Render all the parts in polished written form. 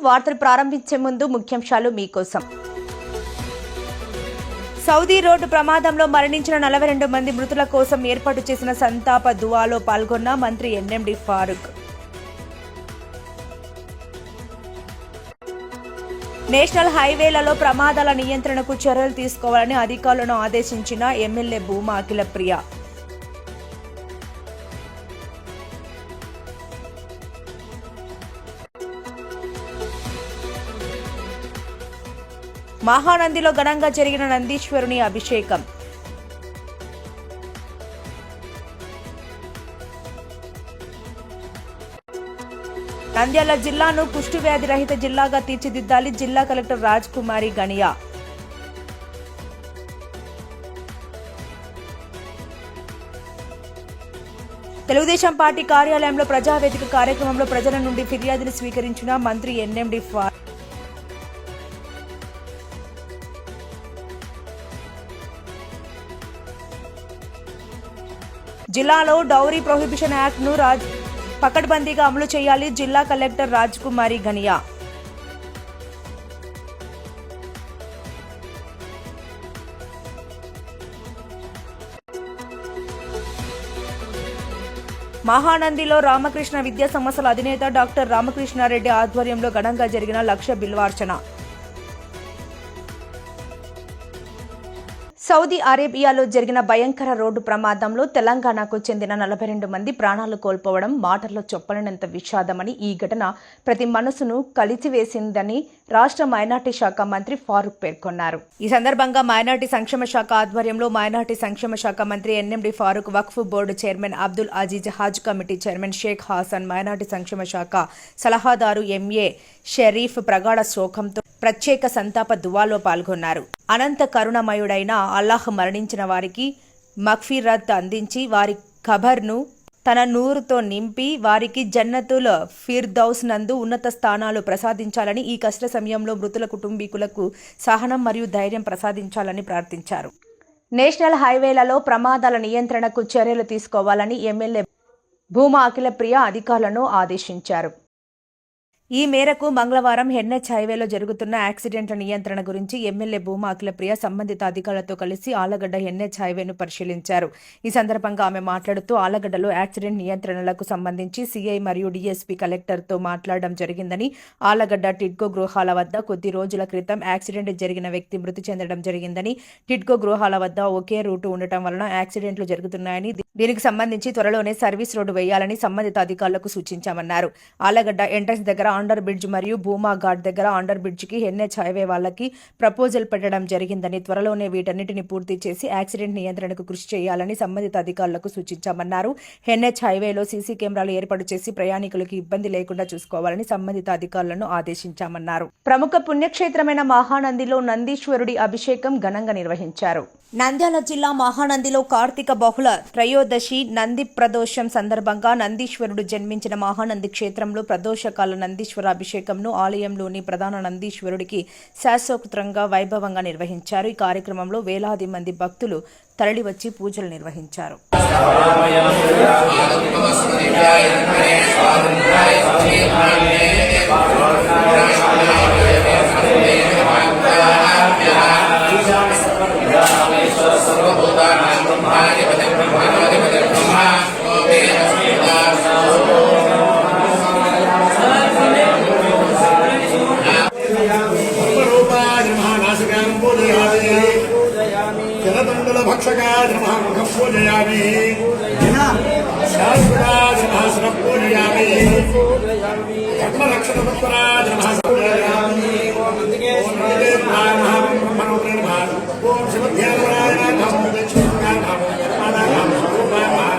వార్తలు ప్రారంభించే ముందు ముఖ్యాంశాలు మీకోసం. సౌదీ రోడ్డు ప్రమాదంలో మరణించిన 42 మంది మృతుల కోసం ఏర్పాటు చేసిన సంతాప దువాలో పాల్గొన్న మంత్రి ఎన్ఎండి ఫారూక్. నేషనల్ హైవేలలో ప్రమాదాల నియంత్రణకు చర్యలు తీసుకోవాలని అధికారులను ఆదేశించిన ఎమ్మెల్యే భూమా అఖిలప్రియ. మహానందిలో ఘనంగా జరిగిన నందీశ్వరుని అభిషేకం. నంద్యాల జిల్లాను కుష్ఠవ్యాధి రహిత జిల్లాగా తీర్చిదిద్దాలి జిల్లా కలెక్టర్ రాజ్ కుమారి గణియా. తెలుగుదేశం పార్టీ కార్యాలయంలో ప్రజావేదిక కార్యక్రమంలో ప్రజల నుండి ఫిర్యాదులు స్వీకరించిన మంత్రి ఎన్ఎండి ఫారూక్. జిల్లాలో డౌరీ ప్రొహిబిషన్ యాక్ట్ ను పకడ్బందీగా అమలు చేయాలి జిల్లా కలెక్టర్ రాజ్ కుమారి గణియా. మహానందిలో రామకృష్ణ విద్యా సంస్థల అధినేత డాక్టర్ రామకృష్ణారెడ్డి ఆధ్వర్యంలో ఘనంగా జరిగిన లక్ష బిల్వార్చన. సౌదీ అరేబియాలో జరిగిన భయంకర రోడ్డు ప్రమాదంలో తెలంగాణకు చెందిన 42 మంది ప్రాణాలు కోల్పోవడం మాటల్లో చెప్పలేనంత విషాదమని, ఈ ఘటన ప్రతి మనసును కలిచివేసిందని రాష్ట్ర మైనార్టీ శాఖ మంత్రి ఫారూక్ పేర్కొన్నారు. ఈ సందర్భంగా మైనార్టీ సంక్షేమ శాఖ ఆధ్వర్యంలో మైనార్టీ సంక్షేమ శాఖ మంత్రి NMD Farooq, Waqf board chairman Abdul Aziz, Haj committee chairman Sheikh Hasan, minority సంక్షేమ శాఖ సలహాదారు ఎంఏ షరీఫ్ ప్రగాఢ శోకంతో ప్రత్యేక సంతాప దువాలో పాల్గొన్నారు. అనంత కరుణమయుడైన అల్లాహ్ మరణించిన వారికి మగ్ఫిరత్ అందించి వారి ఖబర్ను తన నూరుతో నింపి వారికి జన్నతుల్ ఫిర్దౌస్ నందు ఉన్నత స్థానాలు ప్రసాదించాలని, ఈ కష్ట సమయంలో మృతుల కుటుంబీకులకు సహనం మరియు ధైర్యం ప్రసాదించాలని ప్రార్థించారు. నేషనల్ హైవేలలో ప్రమాదాల నియంత్రణకు చర్యలు తీసుకోవాలని ఎమ్మెల్యే భూమా అఖిలప్రియ అధికారులను ఆదేశించారు. ఈ మేరకు మంగళవారం ఎన్హెచ్ హైవేలో జరుగుతున్న యాక్సిడెంట్ల నియంత్రణ గురించి ఎమ్మెల్యే భూమా అఖిలప్రియ సంబంధిత అధికారులతో కలిసి ఆళ్లగడ్డ ఎన్హెచ్ హైవేను పరిశీలించారు. ఈ సందర్భంగా ఆమె మాట్లాడుతూ ఆళ్లగడ్డలో యాక్సిడెంట్ నియంత్రణలకు సంబంధించి సీఐ మరియు డీఎస్పీ కలెక్టర్తో మాట్లాడడం జరిగిందని, ఆళ్లగడ్డ టిడ్కో గృహాల వద్ద కొద్ది రోజుల క్రితం యాక్సిడెంట్ జరిగిన వ్యక్తి మృతి చెందడం జరిగిందని, టిడ్కో గృహాల వద్ద ఒకే రూటు ఉండటం వలన యాక్సిడెంట్లు జరుగుతున్నాయని, దీనికి సంబంధించి త్వరలోనే సర్వీస్ రోడ్డు వేయాలని సంబంధిత అధికారులకు సూచించామన్నారు. ఆళ్లగడ్డ ఎంట్రన్స్ దగ్గర అండర్ బ్రిడ్జ్ మరియు భూమా ఘాట్ దగ్గర అండర్ బ్రిడ్జ్ కి ఎన్హెచ్ హైవే వాళ్ళకి ప్రపోజల్ పెట్టడం జరిగిందని, త్వరలోనే వీటన్నిటిని పూర్తి చేసి యాక్సిడెంట్ నియంత్రణకు కృషి చేయాలని సంబంధిత అధికారులకు సూచించామన్నారు. ఎన్హెచ్ హైవేలో సీసీ కెమెరాలు ఏర్పాటు చేసి ప్రయాణికులకు ఇబ్బంది లేకుండా చూసుకోవాలని సంబంధిత అధికారులను ఆదేశించామన్నారు. ప్రముఖ పుణ్యక్షేత్రమైన మహానందిలో నందీశ్వరుడి అభిషేకం ఘనంగా నిర్వహించారు. నంద్యాల జిల్లా మహానందిలో కార్తీక బహుళ త్రయోదశి నంది ప్రదోషం సందర్భంగా నందీశ్వరుడు జన్మించిన మహానంది క్షేత్రంలో ప్రదోషకాల నందీశ్వర అభిషేకంను ఆలయంలోని ప్రధాన నందీశ్వరుడికి శాస్త్రోక్తంగా వైభవంగా నిర్వహించారు. ఈ కార్యక్రమంలో వేలాది మంది భక్తులు తరలివచ్చి పూజలు నిర్వహించారు. भक्षकाय नमः मुखं पूजयामि शाश्वताय नमः शिरः पूजयामि धर्मरक्षकतत्पराय नमः पूजयामि ओम नमः ब्रह्मणोत्रे नमः ओम शिवध्यानाय नमः दक्षिणाय नमः पादाय नमः रूपाय नमः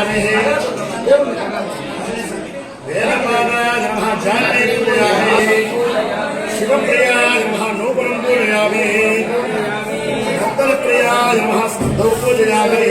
पूजयामि वेदपादाय नमः जानकी पूजयामि शिवप्रियाय नमः नूपुरं पूजयामि रत्नप्रियाय नमः स्कन्धौ पूजयामि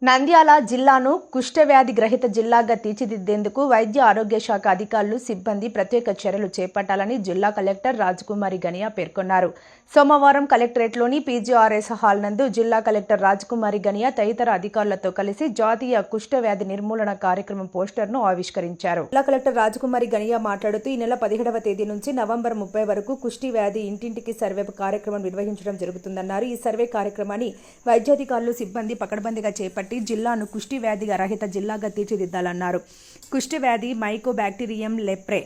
నంద్యాల జిల్లాను కుష్ఠవ్యాధి గ్రహిత జిల్లాగా తీర్చిదిద్దేందుకు వైద్య ఆరోగ్య శాఖ అధికారులు సిబ్బంది ప్రత్యేక చర్యలు చేపట్టాలని జిల్లా కలెక్టర్ రాజకుమారి గనియా పేర్కొన్నారు. సోమవారం కలెక్టరేట్లోని పీజీఆర్ఎస్ హాల్ నందు జిల్లా కలెక్టర్ రాజకుమారి గనియా తదితర అధికారులతో కలిసి జాతీయ కుష్ఠవ్యాధి నిర్మూలన కార్యక్రమం పోస్టర్ను ఆవిష్కరించారు. జిల్లా కలెక్టర్ రాజకుమారి గనియా మాట్లాడుతూ ఈ నెల 17వ తేదీ నుంచి నవంబర్ 30 వరకు కుష్టి వ్యాధి ఇంటింటికి సర్వే కార్యక్రమం నిర్వహించడం జరుగుతుందన్నారు. ఈ సర్వే కార్యక్రమాన్ని వైద్యాధికారులు సిబ్బంది పకడ్బందీగా చేపట్టి జిల్లాను కుష్టి వ్యాధి రహిత జిల్లాగా తీర్చిదిద్దాలన్నారు. కుష్టి వ్యాధి మైకోబాక్టీరియం లెప్రే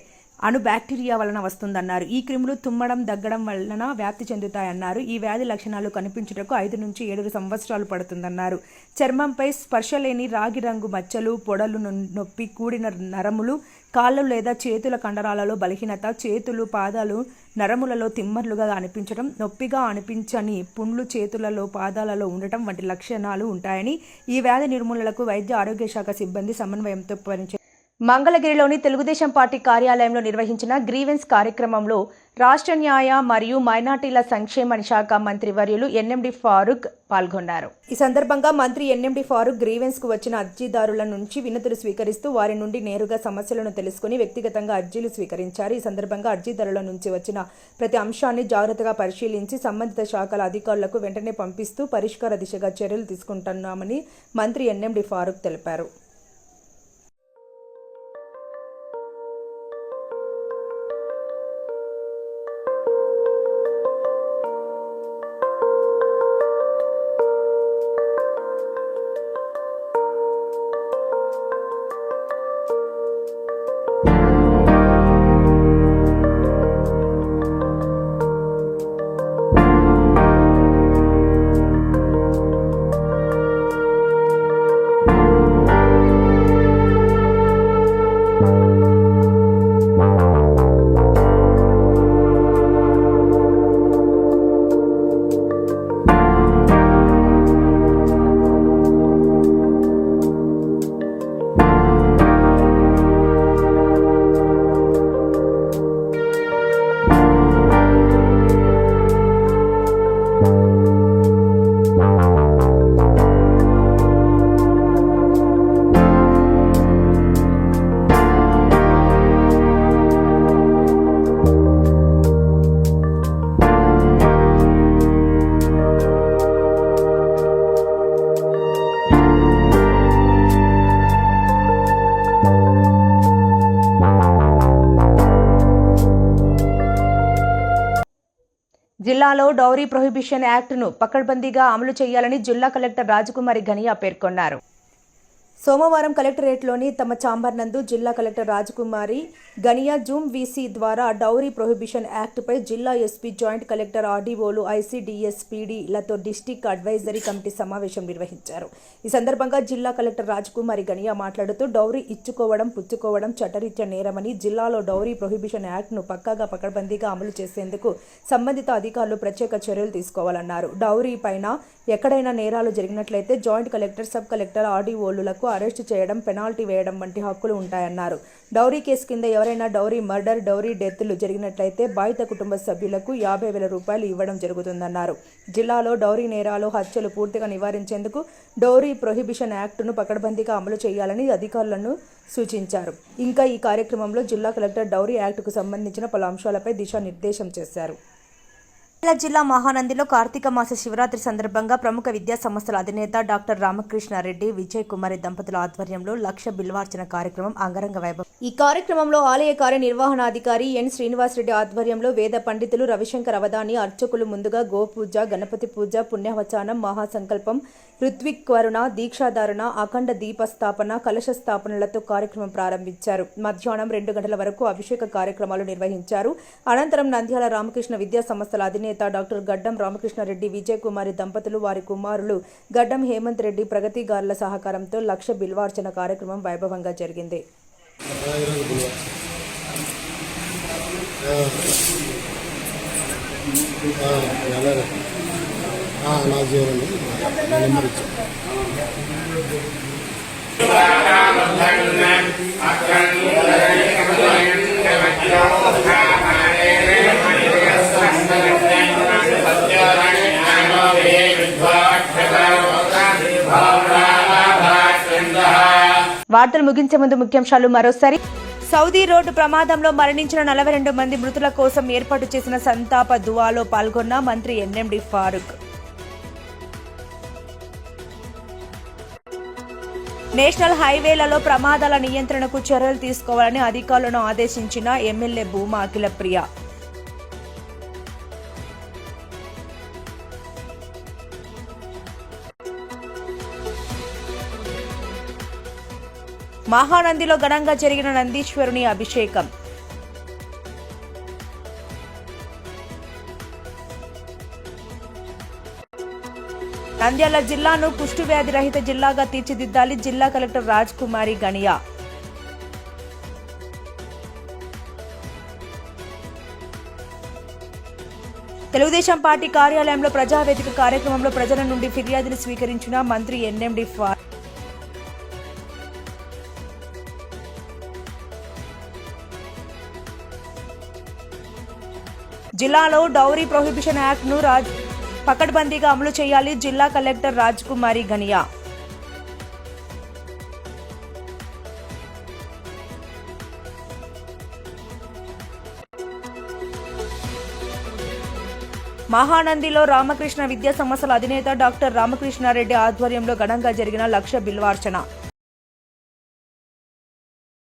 అణు బ్యాక్టీరియా వలన వస్తుందన్నారు. ఈ క్రిములు తుమ్మడం దగ్గడం వలన వ్యాప్తి చెందుతాయన్నారు. ఈ వ్యాధి లక్షణాలు కనిపించుటకు 5 నుంచి 7 సంవత్సరాలు పడుతుందన్నారు. చర్మంపై స్పర్శ లేని రాగి రంగు మచ్చలు, పొడలు, నొప్పి, కూడిన నరములు, కాళ్ళు లేదా చేతుల కండరాలలో బలహీనత, చేతులు పాదాలు నరములలో తిమ్మర్లుగా అనిపించడం, నొప్పిగా అనిపించని పుండ్లు చేతులలో పాదాలలో ఉండటం వంటి లక్షణాలు ఉంటాయని, ఈ వ్యాధి నిర్మూలనకు వైద్య ఆరోగ్య శాఖ సిబ్బంది సమన్వయంతో పనిచేస్తారు. మంగళగిరిలోని తెలుగుదేశం పార్టీ కార్యాలయంలో నిర్వహించిన గ్రీవెన్స్ కార్యక్రమంలో రాష్ట్ర న్యాయ మరియు మైనార్టీల సంక్షేమ శాఖ మంత్రి వర్యులు ఎన్ఎండి ఫారూక్ పాల్గొన్నారు. ఈ సందర్భంగా మంత్రి ఎన్ఎండి ఫారూక్ గ్రీవెన్స్ కు వచ్చిన అర్జీదారుల నుంచి వినతులు స్వీకరిస్తూ వారి నుండి నేరుగా సమస్యలను తెలుసుకుని వ్యక్తిగతంగా అర్జీలు స్వీకరించారు. ఈ సందర్భంగా అర్జీదారుల నుంచి వచ్చిన ప్రతి అంశాన్ని జాగ్రత్తగా పరిశీలించి సంబంధిత శాఖల అధికారులకు వెంటనే పంపిస్తూ పరిష్కార దిశగా చర్యలు తీసుకుంటున్నామని మంత్రి ఎన్ఎండి ఫారూక్ తెలిపారు. జిల్లాలో డౌరీ ప్రొహిబిషన్ యాక్ట్ను పకడ్బందీగా అమలు చేయాలని జిల్లా కలెక్టర్ రాజకుమారి గనియా పేర్కొన్నారు. సోమవారం కలెక్టరేట్లోని తమ ఛాంబర్ నందు జిల్లా collector Rajakumari Gania zoom VC ద్వారా డౌరీ ప్రొహిబిషన్ యాక్ట్పై జిల్లా ఎస్పీ, జాయింట్ కలెక్టర్, ఆర్డీఓలు, ఐసీడీఎస్, పీడీలతో డిస్టిక్ అడ్వైజరీ కమిటీ సమావేశం నిర్వహించారు. ఈ సందర్భంగా జిల్లా కలెక్టర్ రాజకుమారి గనియా మాట్లాడుతూ డౌరీ ఇచ్చుకోవడం, పుచ్చుకోవడం చట్టరీత్యా నేరమని, జిల్లాలో డౌరీ ప్రొహిబిషన్ యాక్ట్ను పక్కాగా పకడ్బందీగా అమలు చేసేందుకు సంబంధిత అధికారులు ప్రత్యేక చర్యలు తీసుకోవాలన్నారు. డౌరీ పైన ఎక్కడైనా నేరాలు జరిగినట్లయితే జాయింట్ కలెక్టర్, సబ్ కలెక్టర్, ఆర్డీఓలకు అరెస్టు చేయడం, పెనాల్టీ వేయడం వంటి హక్కులు ఉంటాయన్నారు. డౌరీ కేసు కింద ఎవరైనా డౌరీ మర్డర్, డౌరీ డెత్లు జరిగినట్లయితే బాధిత కుటుంబ సభ్యులకు 50,000 రూపాయలు ఇవ్వడం జరుగుతుందన్నారు. జిల్లాలో డౌరీ నేరాలు, హత్యలు పూర్తిగా నివారించేందుకు డౌరీ ప్రొహిబిషన్ యాక్టును పకడ్బందీగా అమలు చేయాలని అధికారులను సూచించారు. ఇంకా ఈ కార్యక్రమంలో జిల్లా కలెక్టర్ డౌరీ యాక్టుకు సంబంధించిన పలు అంశాలపై దిశానిర్దేశం చేశారు. జిల్లా మహానందిలో కార్తీక మాస శివరాత్రి సందర్భంగా ప్రముఖ విద్యా సంస్థల అధినేత డాక్టర్ రామకృష్ణారెడ్డి, విజయ్ కుమారి దంపతుల ఆధ్వర్యంలో లక్ష బిల్వార్చన కార్యక్రమం అంగరంగ వైభవం. ఈ కార్యక్రమంలో ఆలయ కార్యనిర్వహణాధికారి ఎన్ శ్రీనివాసరెడ్డి ఆధ్వర్యంలో వేద పండితులు రవిశంకర్ అవధాని, అర్చకులు ముందుగా గోపూజ, గణపతి పూజ, పుణ్యవచానం, మహాసంకల్పం, ఋత్విక్ వరుణ, దీక్షాధారణ, అఖండ దీపస్థాపన, కలశ స్థాపనలతో కార్యక్రమం ప్రారంభించారు. మధ్యాహ్నం 2 గంటల వరకు అభిషేక కార్యక్రమాలు నిర్వహించారు. అనంతరం నంద్యాల రామకృష్ణ విద్యా సంస్థల అధినేత డాక్టర్ గడ్డం రామకృష్ణారెడ్డి, విజయ్ కుమారి దంపతులు, వారి కుమారులు గడ్డం హేమంత్ రెడ్డి ప్రగతిగారుల సహకారంతో లక్ష బిల్వార్చన కార్యక్రమం వైభవంగా జరిగింది. వార్తలు ముగించే ముందు ముఖ్యాంశాలు మరోసారి. సౌదీ రోడ్డు ప్రమాదంలో మరణించిన 42 మంది మృతుల కోసం ఏర్పాటు చేసిన సంతాప దువాలో పాల్గొన్న మంత్రి ఎన్ఎండి ఫారూక్. నేషనల్ హైవేలలో ప్రమాదాల నియంత్రణకు చర్యలు తీసుకోవాలని అధికారులను ఆదేశించిన ఎమ్మెల్యే భూమా అఖిలప్రియ. మహానందిలో ఘనంగా జరిగిన నందీశ్వరుని అభిషేకం. నంద్యాల జిల్లాను కుష్టు వ్యాధి రహిత జిల్లాగా తీర్చిదిద్దాలి, జిల్లా collector Rajakumari Guinea. Telugu Desam party కార్యాలయంలో ప్రజావేదిక కార్యక్రమంలో ప్రజల నుండి ఫిర్యాదులు స్వీకరించిన మంత్రి ఎన్ఎండి ఫారూక్. జిల్లాలో డౌరీ ప్రొహిబిషన్ యాక్ట్ను పకడ్బందీగా అమలు చేయాలి, జిల్లా కలెక్టర్ రాజకుమారి గనియా. మహానందిలో రామకృష్ణ విద్యా సంస్థల అధినేత డాక్టర్ రామకృష్ణారెడ్డి ఆధ్వర్యంలో ఘనంగా జరిగిన లక్ష బిల్వార్చన.